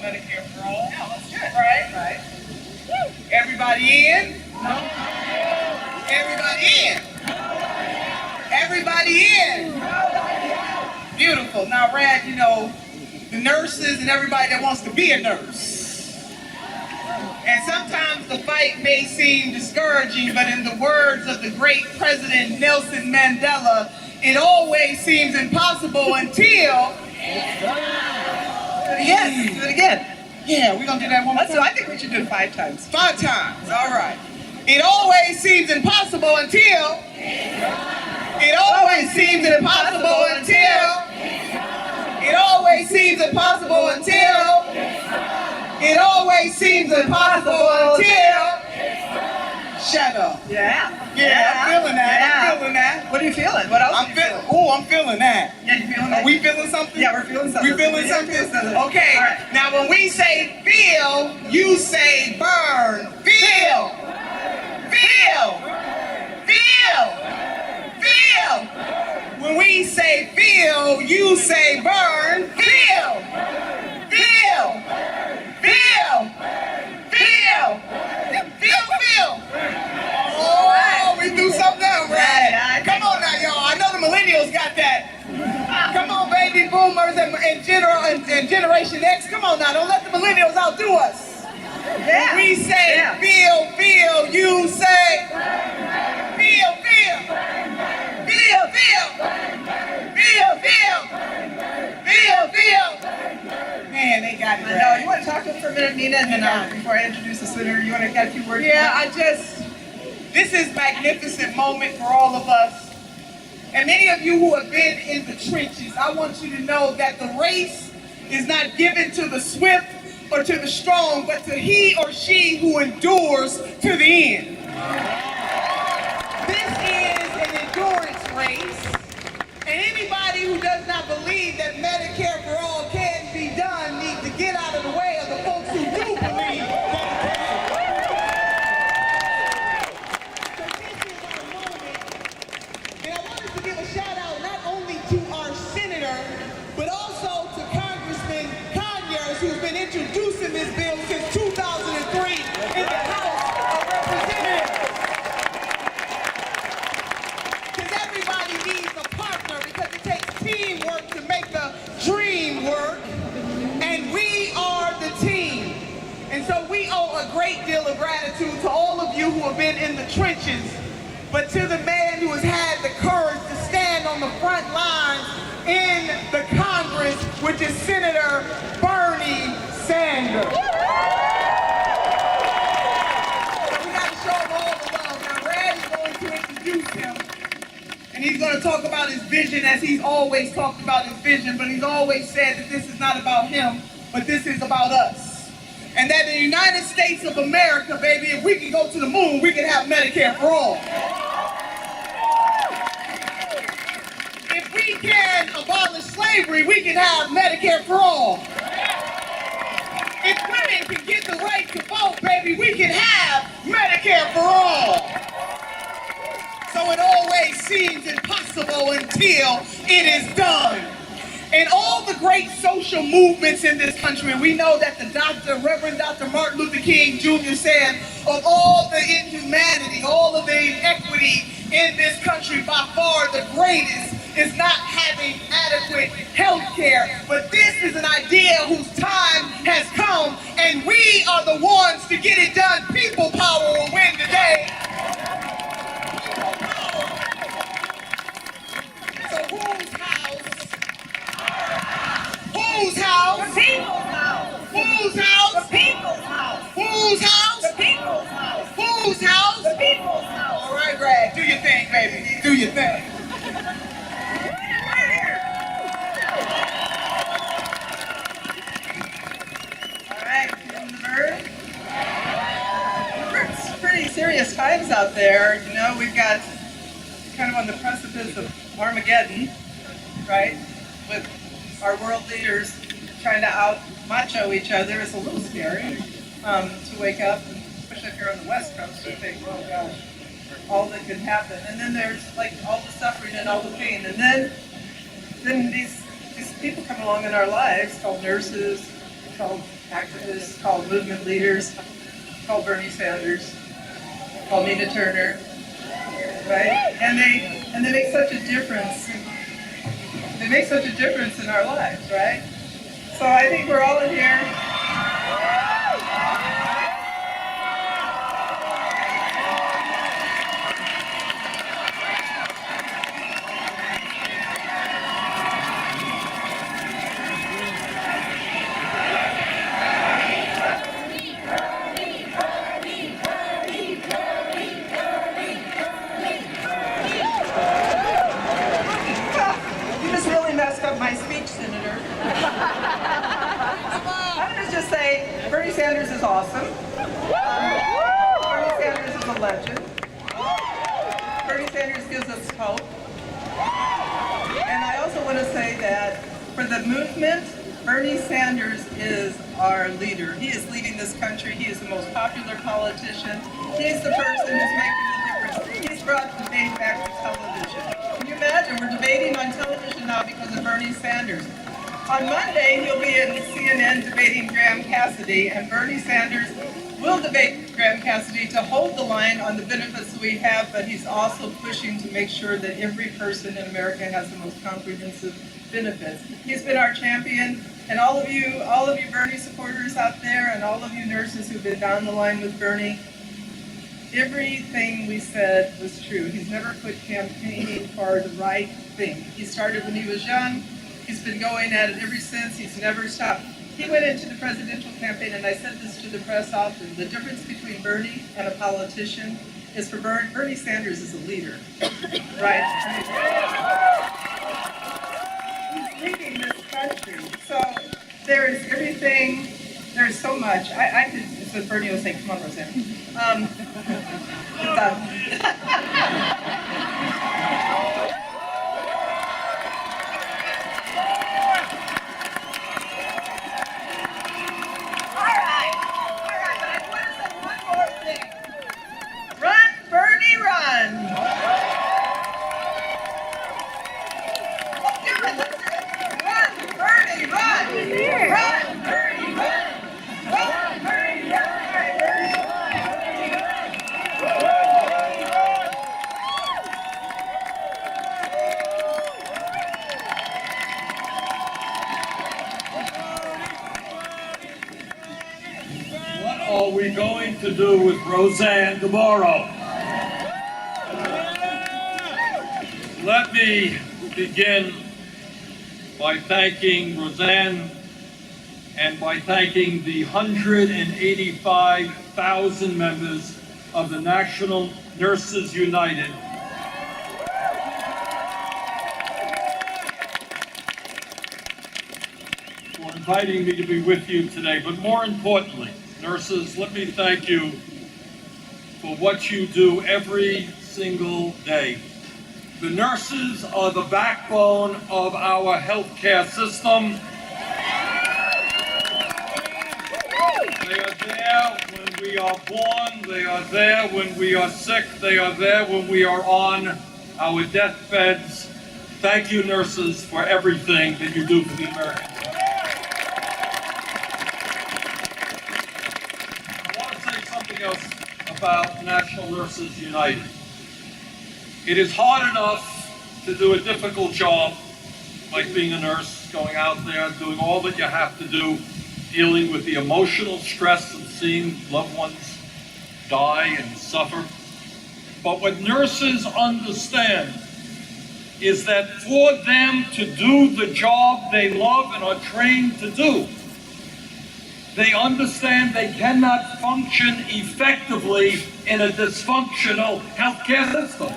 Medicare for all. Yeah, let's do it. Right? Right. Everybody in? Everybody in? Everybody in? Beautiful. Now, Rad, you know, the nurses and everybody that wants to be a nurse. And sometimes the fight may seem discouraging, but in the words of the great President Nelson Mandela, it always seems impossible until... Yes, do it again. Yeah, we're going to do that one more time. I think we should do it 5 times. 5 times, all right. It always seems impossible until... It always seems impossible until... It always seems impossible until... It always seems impossible until... Shut up. Yeah. Yeah, I'm feeling that. I'm feeling that. What are you feeling? What else I'm feeling. Oh, I'm feeling that. Yeah, you feeling that? Are we feeling something? Yeah, we're feeling something. We feeling Yeah, something? feeling something. Okay. All right. Now, when we say feel, you say burn. Feel. Feel. Feel. Feel. When we say feel, you say burn. Feel. Feel. Feel. Feel. Feel. Oh, we do something else, right? Come on now, y'all. I know the millennials got that. Come on, baby boomers and Generation X. Come on now. Don't let the millennials outdo us. Yeah. When we say feel, you say feel. Feel. Man, they got it. I know. You want to talk to us for a minute, Nina, and then before I introduce the senator, you want to get a few words? Yeah, this is a magnificent moment for all of us. And many of you who have been in the trenches, I want you to know that the race is not given to the swift or to the strong, but to he or she who endures to the end. This is an endurance race, and anybody who does not believe that Medicare for all can be done needs to get out of the way of the folks who do believe that it can. So this is our moment, and I wanted to give a shout out not only to our senator, but also to Congressman Conyers, who's been introducing this bill since 2003 in the House of Representatives. Because everybody needs a partner, because it takes teamwork to make the dream work, and we are the team. And so we owe a great deal of gratitude to all of you who have been in the trenches, but to the man who has had the courage to stand on the front lines in the Congress, which is Senator Bernie Sanders. So we got to show him all the love. Now, Brad is going to introduce him, and he's going to talk about his vision as he's always talked about his vision, but he's always said that this is not about him, but this is about us. And that in the United States of America, baby, if we can go to the moon, we can have Medicare for all. If we can abolish slavery, we can have Medicare for all. If women can get the right to vote, baby, we can have Medicare for all. So it always seems impossible until it is done. And all the great social movements in this country, we know that the Reverend Dr. Martin Luther King Jr. said, of all the inhumanity, all of the inequity in this country, by far the greatest is not having adequate health care. But this is an idea whose time has come, and we are the ones to get it done. People power will win today. People power. So whose house? Whose house? The people's house. Whose house? The people's house. Whose house? The people's house. Whose house? The people's house. All right, Brad, do your thing, baby. Do your thing. All right, feeling the bird? It's pretty serious times out there. You know, we've got kind of on the precipice of Armageddon, right? With our world leaders trying to out-macho each other. It's a little scary to wake up, and especially if you're on the West Coast, and think, oh gosh, all that could happen. And then there's like all the suffering and all the pain. And then these people come along in our lives called nurses, called activists, called movement leaders, called Bernie Sanders, called Nina Turner, right? And they make such a difference. They make such a difference in our lives, right? So I think we're all in here. You just really messed up my speech, Senator. I'm going to just say Bernie Sanders is awesome. Bernie Sanders is a legend. Bernie Sanders gives us hope. And I also want to say that for the movement, Bernie Sanders is our leader. He is leading this country. He is the most popular politician. He's the person who's making the difference. He's brought debate back to television. Can you imagine? We're debating on television now because of Bernie Sanders. On Monday, he'll be in CNN debating Graham Cassidy, and Bernie Sanders will debate Graham Cassidy to hold the line on the benefits that we have, but he's also pushing to make sure that every person in America has the most comprehensive benefits. He's been our champion, and all of you Bernie supporters out there, and all of you nurses who've been down the line with Bernie, everything we said was true. He's never quit campaigning for the right thing. He started when he was young. He's been going at it ever since. He's never stopped. He went into the presidential campaign, and I said this to the press often, the difference between Bernie and a politician is for Bernie Sanders is a leader, right? He's leading this country. So there's everything, there's so much. I could, so Bernie will say, come on, Roseanne. What are we going to do with Roseanne tomorrow? Let me begin by thanking Roseanne and by thanking the 185,000 members of the National Nurses United for inviting me to be with you today. But more importantly, nurses, let me thank you for what you do every single day. The nurses are the backbone of our healthcare system. They are there when we are born. They are there when we are sick. They are there when we are on our deathbeds. Thank you, nurses, for everything that you do for the Americans. I want to say something else about National Nurses United. It is hard enough to do a difficult job, like being a nurse, going out there, doing all that you have to do, dealing with the emotional stress of seeing loved ones die and suffer. But what nurses understand is that for them to do the job they love and are trained to do, they understand they cannot function effectively in a dysfunctional healthcare system.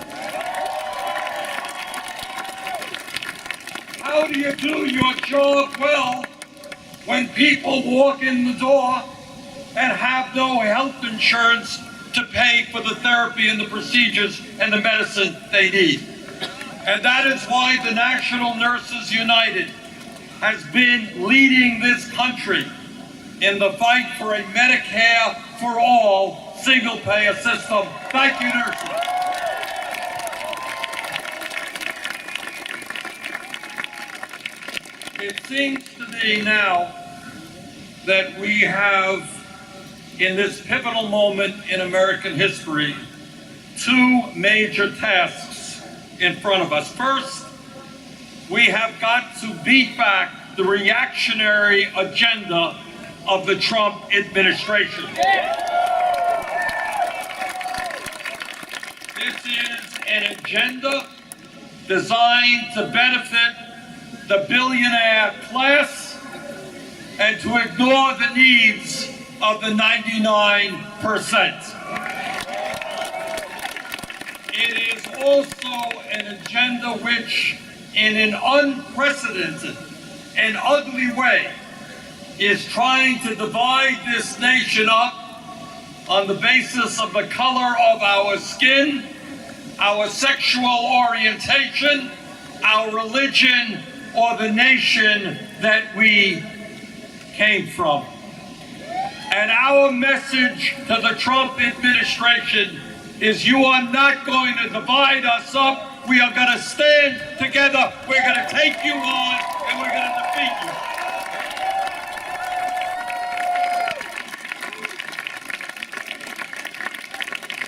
How do you do your job well when people walk in the door and have no health insurance to pay for the therapy and the procedures and the medicine they need? And that is why the National Nurses United has been leading this country in the fight for a Medicare for all single-payer system. Thank you, nurses. It seems to me now that we have, in this pivotal moment in American history, two major tasks in front of us. First, we have got to beat back the reactionary agenda of the Trump administration. This is an agenda designed to benefit the billionaire class and to ignore the needs of the 99%. It is also an agenda which, in an unprecedented and ugly way, is trying to divide this nation up on the basis of the color of our skin, our sexual orientation, our religion, or the nation that we came from. And our message to the Trump administration is, you are not going to divide us up. We are going to stand together. We're going to take you on, and we're going to defeat you.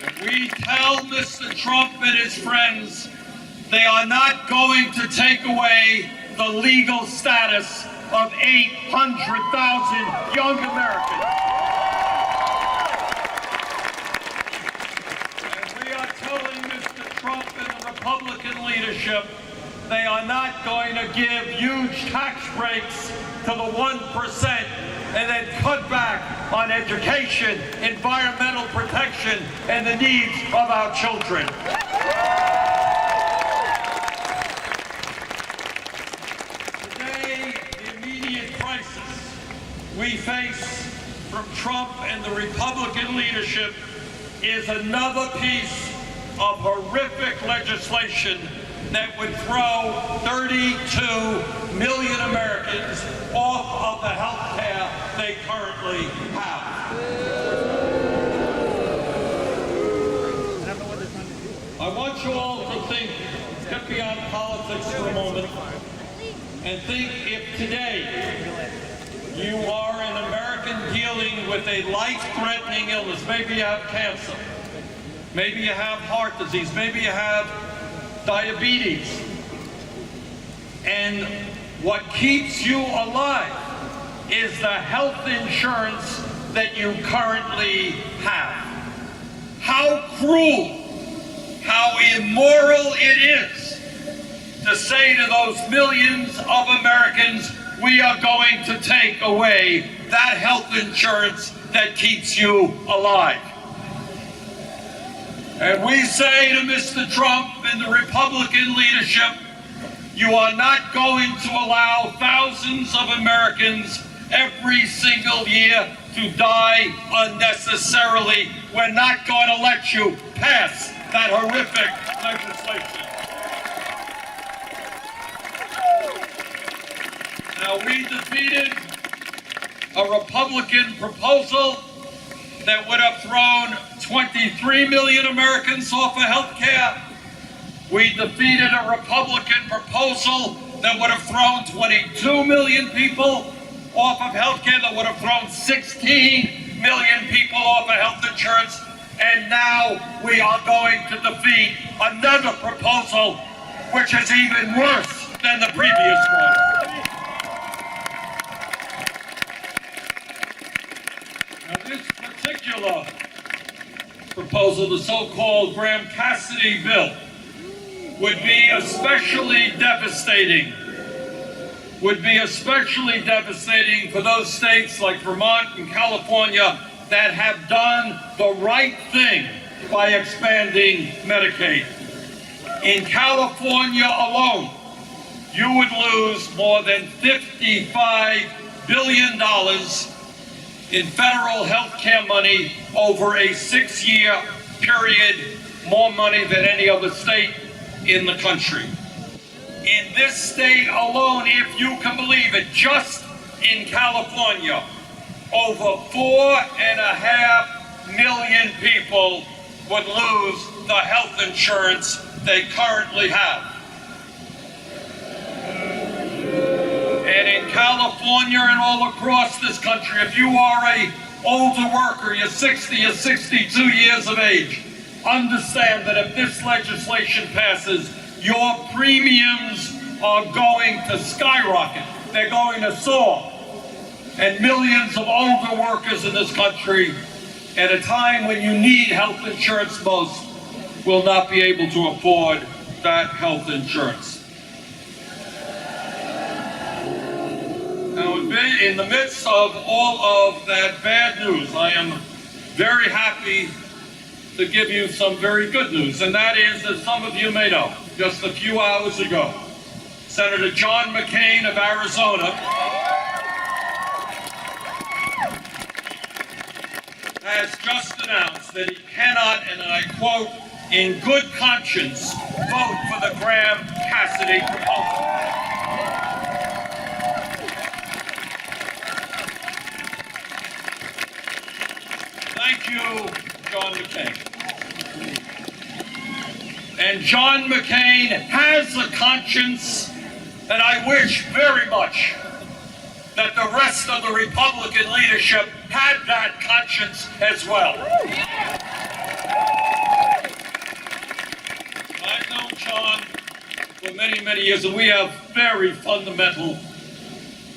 And we tell Mr. Trump and his friends they are not going to take away the legal status of 800,000 young Americans. And we are telling Mr. Trump and the Republican leadership they are not going to give huge tax breaks to the 1% and then cut back on education, environmental protection, and the needs of our children. We face from Trump and the Republican leadership is another piece of horrific legislation that would throw 32 million Americans off of the health care they currently have. I want you all to think, get beyond politics for a moment, and think if today you are an American dealing with a life-threatening illness. Maybe you have cancer. Maybe you have heart disease. Maybe you have diabetes. And what keeps you alive is the health insurance that you currently have. How cruel, how immoral it is to say to those millions of Americans, we are going to take away that health insurance that keeps you alive. And we say to Mr. Trump and the Republican leadership, you are not going to allow thousands of Americans every single year to die unnecessarily. We're not going to let you pass that horrific legislation. Now, we defeated a Republican proposal that would have thrown 23 million Americans off of health care. We defeated a Republican proposal that would have thrown 22 million people off of health care, that would have thrown 16 million people off of health insurance. And now we are going to defeat another proposal which is even worse than the previous one. Now, this particular proposal, the so-called Graham-Cassidy bill, would be especially devastating. For those states like Vermont and California that have done the right thing by expanding Medicaid. In California alone, you would lose more than $55 billion in federal health care money over a 6-year period, more money than any other state in the country. In this state alone, if you can believe it, just in California, over 4.5 million people would lose the health insurance they currently have. And And in California and all across this country, if you are a older worker, you're 60 or 62 years of age, understand that if this legislation passes, your premiums are going to skyrocket. They're going to soar. And millions of older workers in this country, at a time when you need health insurance most, will not be able to afford that health insurance. Now, in the midst of all of that bad news, I am very happy to give you some very good news, and that is, as some of you may know, just a few hours ago, Senator John McCain of Arizona has just announced that he cannot, and I quote, in good conscience, vote for the Graham-Cassidy proposal. Thank you, John McCain. And John McCain has a conscience, and I wish very much that the rest of the Republican leadership had that conscience as well. I've known John for many, many years, and we have very fundamental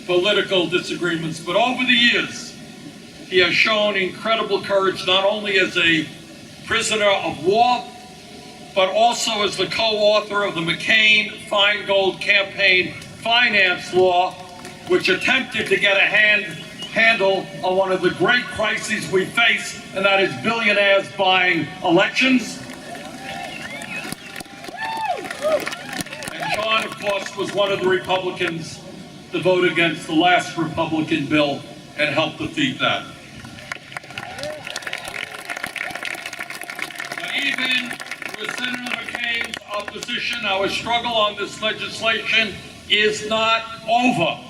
political disagreements, but over the years, he has shown incredible courage, not only as a prisoner of war, but also as the co-author of the McCain-Feingold campaign finance law, which attempted to get a handle on one of the great crises we face, and that is billionaires buying elections. And John, of course, was one of the Republicans to vote against the last Republican bill and help defeat that. Now, even with Senator McCain's opposition, our struggle on this legislation is not over.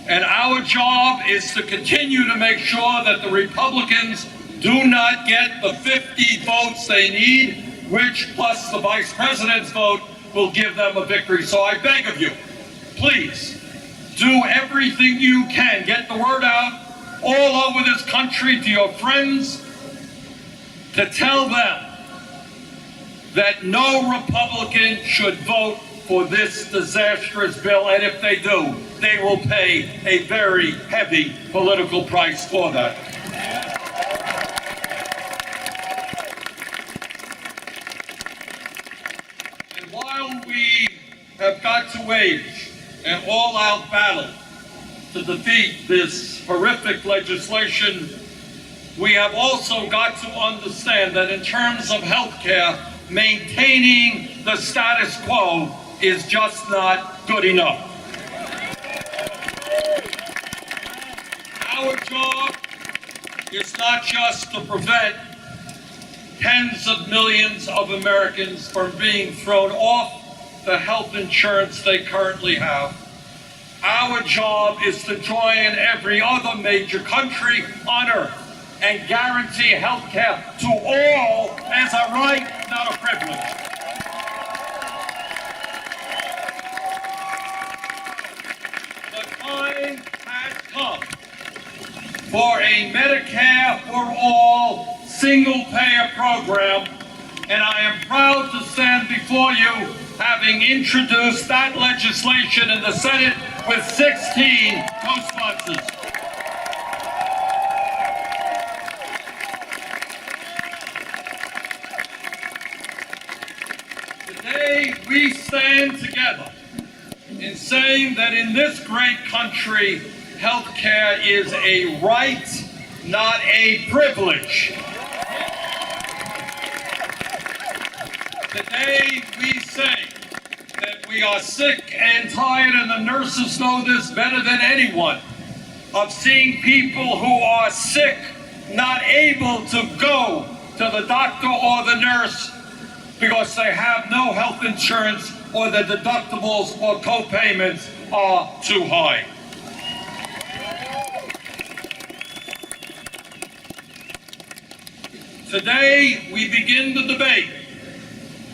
And our job is to continue to make sure that the Republicans do not get the 50 votes they need, which plus the vice president's vote will give them a victory. So I beg of you, please do everything you can. Get the word out all over this country to your friends to tell them that no Republican should vote for this disastrous bill, and if they do, they will pay a very heavy political price for that. And while we have got to wage an all-out battle to defeat this horrific legislation, we have also got to understand that in terms of health care, maintaining the status quo is just not good enough. Our job is not just to prevent tens of millions of Americans from being thrown off the health insurance they currently have. Our job is to join every other major country on earth and guarantee health care to all as a right, not a privilege. Time has come for a Medicare for all single-payer program, and I am proud to stand before you having introduced that legislation in the Senate with 16 co-sponsors. Today we stand together in saying that in this great country, health care is a right, not a privilege. Today we say that we are sick and tired, and the nurses know this better than anyone, of seeing people who are sick not able to go to the doctor or the nurse because they have no health insurance or the deductibles or co-payments are too high. Today, we begin the debate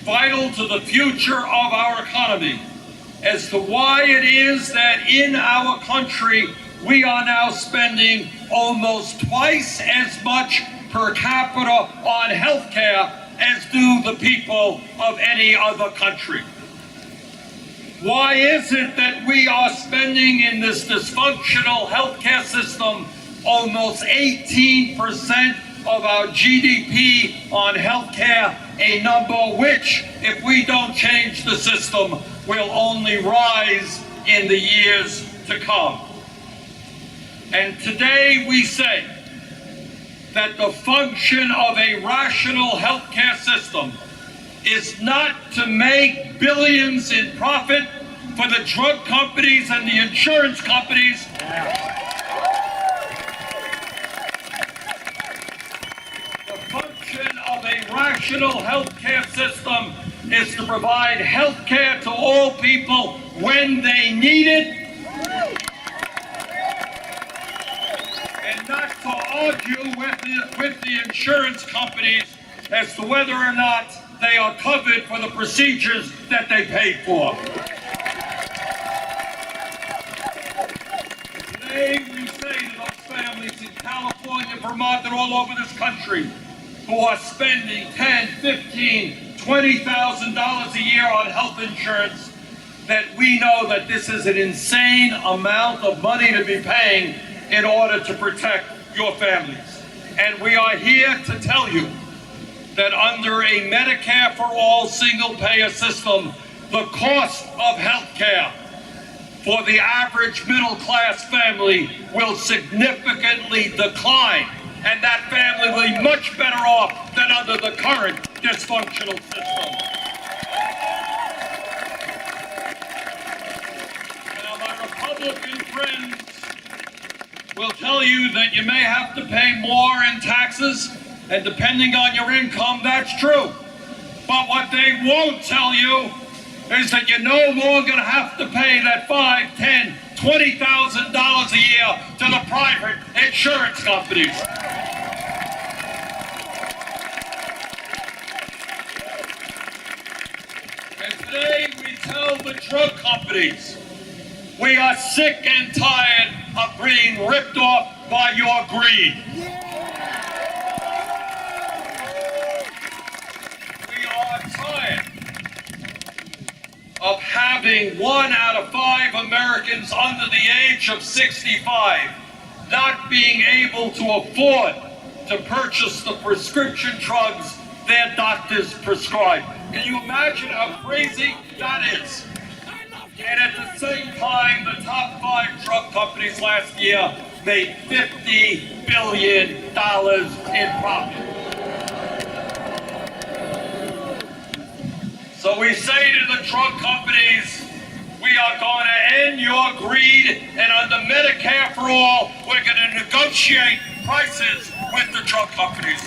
vital to the future of our economy as to why it is that in our country we are now spending almost twice as much per capita on health care as do the people of any other country. Why is it that we are spending in this dysfunctional healthcare system almost 18% of our GDP on healthcare, a number which, if we don't change the system, will only rise in the years to come? And today we say that the function of a rational healthcare system is not to make billions in profit for the drug companies and the insurance companies. The function of a rational healthcare system is to provide healthcare to all people when they need it, and not to argue with the insurance companies as to whether or not they are covered for the procedures that they paid for. Today we say to those families in California, Vermont, and all over this country who are spending $10,000, $15,000, $20,000 a year on health insurance, that we know that this is an insane amount of money to be paying in order to protect your families. And we are here to tell you that under a Medicare for all single-payer system, the cost of health care for the average middle-class family will significantly decline, and that family will be much better off than under the current dysfunctional system. Now, my Republican friends will tell you that you may have to pay more in taxes, and depending on your income, that's true. But what they won't tell you is that you're no longer going to have to pay that $5,000, $10,000, $20,000 a year to the private insurance companies. And today we tell the drug companies, we are sick and tired of being ripped off by your greed. Of having 1 out of 5 Americans under the age of 65 not being able to afford to purchase the prescription drugs their doctors prescribe. Can you imagine how crazy that is? And at the same time, the top 5 drug companies last year made $50 billion in profit. So we say to the drug companies, we are going to end your greed, and under Medicare for all, we're going to negotiate prices with the drug companies.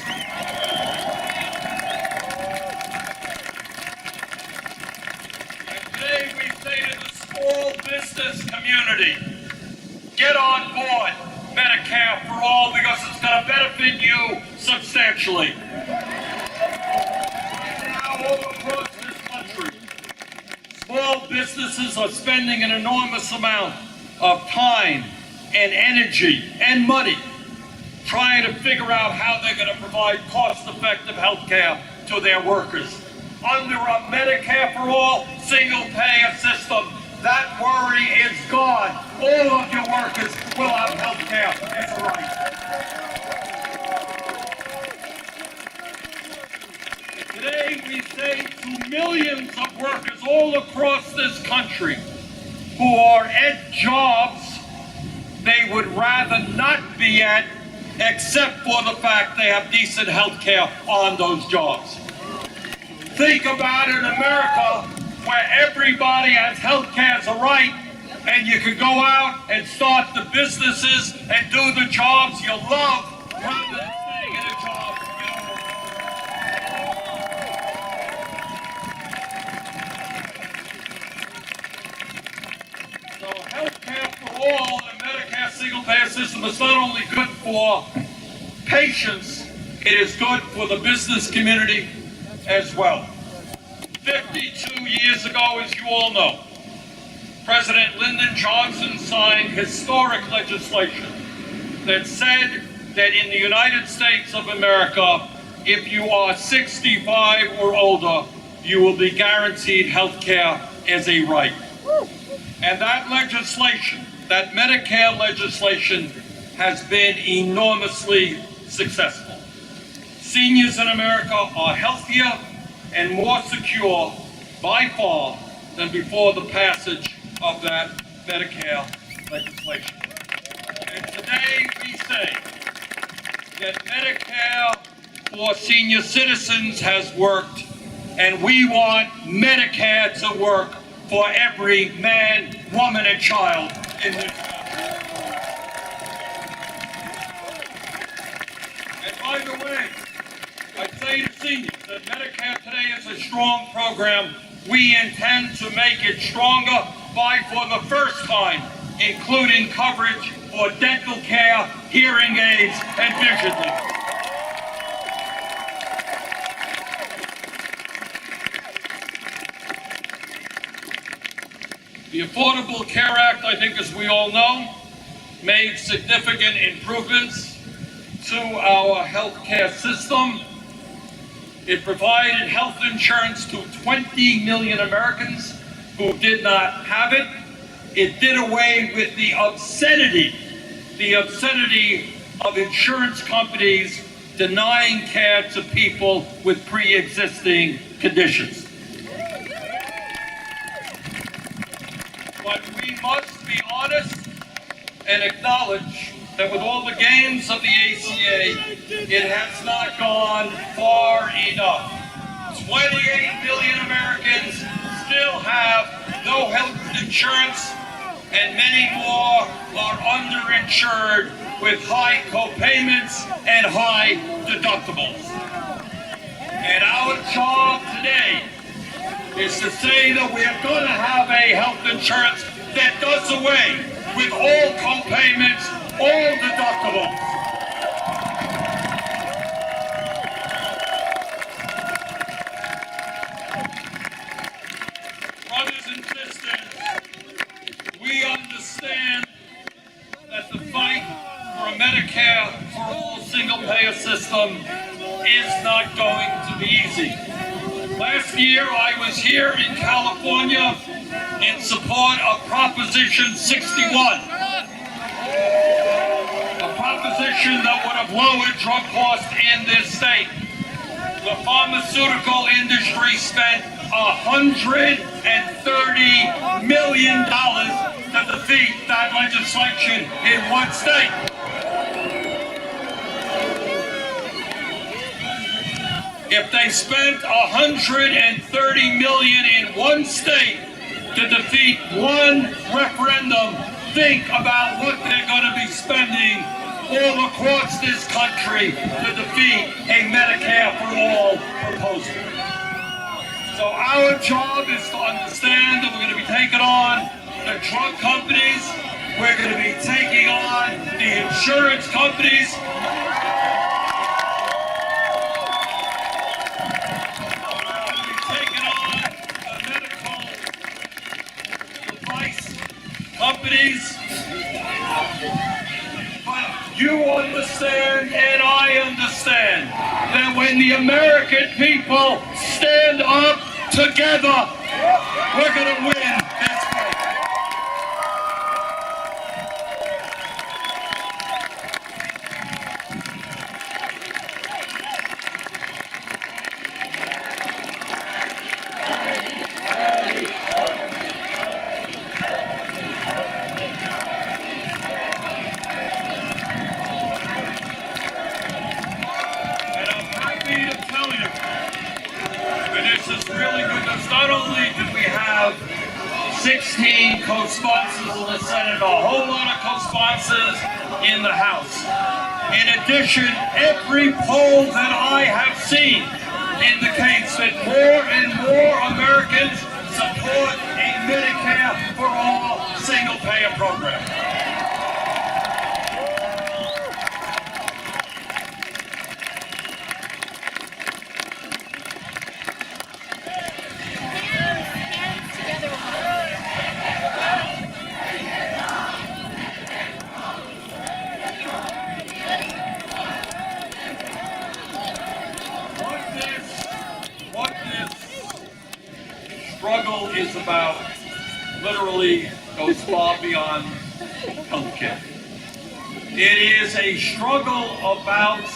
And today we say to the small business community, get on board Medicare for all because it's going to benefit you substantially. Now all across small businesses are spending an enormous amount of time and energy and money trying to figure out how they're going to provide cost-effective health care to their workers. Under a Medicare for all single-payer system, that worry is gone. All of your workers will have health care as a right. Today we say to millions of workers all across this country who are at jobs they would rather not be at, except for the fact they have decent health care on those jobs. Think about it in America, where everybody has health care as a right, and you can go out and start the businesses and do the jobs you love rather than staying in a job you don't love. So health care for all in a Medicare single-payer system is not only good for patients, it is good for the business community as well. 52 years ago, as you all know, President Lyndon Johnson signed historic legislation that said that in the United States of America, if you are 65 or older, you will be guaranteed health care as a right. And that legislation, that Medicare legislation, has been enormously successful. Seniors in America are healthier and more secure by far than before the passage of that Medicare legislation. And today we say that Medicare for senior citizens has worked, and we want Medicare to work for every man, woman, and child in this country. And by the way, I say to seniors that Medicare today is a strong program. We intend to make it stronger by, for the first time, including coverage for dental care, hearing aids, and vision aids. The Affordable Care Act, I think, as we all know, made significant improvements to our health care system. It provided health insurance to 20 million Americans who did not have it. It did away with the obscenity of insurance companies denying care to people with pre-existing conditions. But we must be honest and acknowledge that with all the gains of the ACA, it has not gone far enough. 28 million Americans still have no health insurance, and many more are underinsured with high co-payments and high deductibles. And our job today is to say that we are going to have a health insurance that does away with all co-payments, all deductibles. Brothers and sisters, we understand that the fight for a Medicare for all single-payer system is not going to be easy. Last year, I was here in California in support of Proposition 61, a proposition that would have lowered drug costs in this state. The pharmaceutical industry spent $130 million to defeat that legislation in one state. If they spent $130 million in one state to defeat one referendum, think about what they're going to be spending all across this country to defeat a Medicare for all proposal. So our job is to understand that we're going to be taking on the drug companies, we're going to be taking on the insurance companies, companies, but you understand and I understand that when the American people stand up together, we're going to win this fight. Not only did we have 16 co-sponsors in the Senate, a whole lot of co-sponsors in the House. In addition, every poll that I have seen indicates that more and more Americans support a Medicare for all single-payer program. is about, literally goes far beyond healthcare. It is a struggle about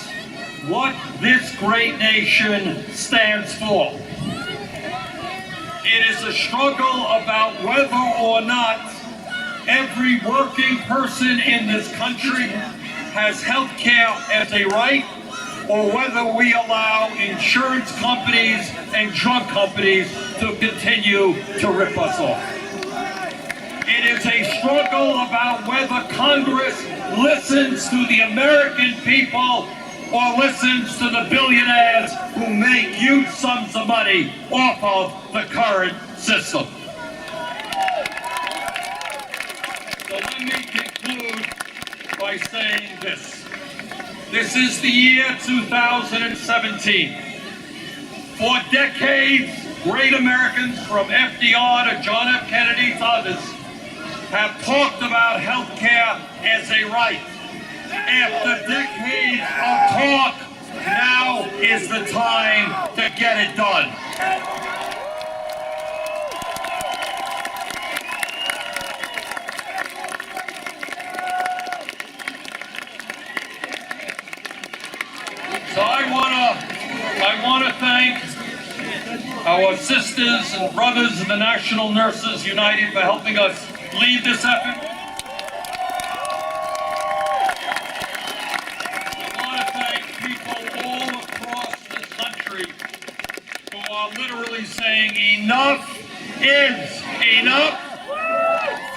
what this great nation stands for. It is a struggle about whether or not every working person in this country has health care as a right, or whether we allow insurance companies and drug companies to continue to rip us off. It is a struggle about whether Congress listens to the American people or listens to the billionaires who make huge sums of money off of the current system. So let me conclude by saying this. This is the year 2017. For decades, great Americans from FDR to John F. Kennedy to others have talked about health care as a right. After decades of talk, now is the time to get it done. So I want to thank our sisters and brothers in the National Nurses United for helping us lead this effort. I want to thank people all across this country who are literally saying enough is enough,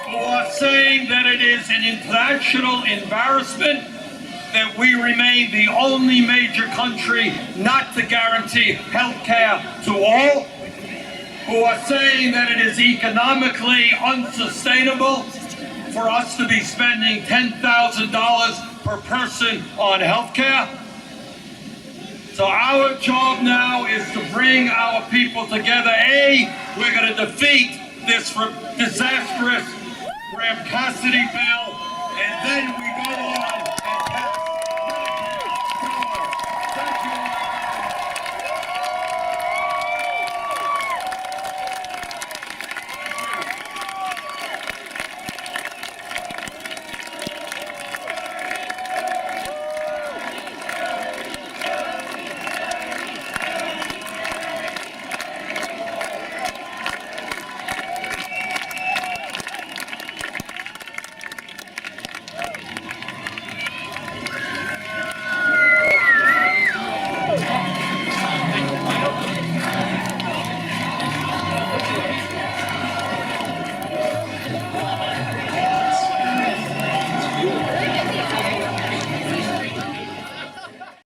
who are saying that it is an international embarrassment that we remain the only major country not to guarantee health care to all, who are saying that it is economically unsustainable for us to be spending $10,000 per person on health care. So our job now is to bring our people together. We're going to defeat this disastrous Graham Cassidy bill, and then we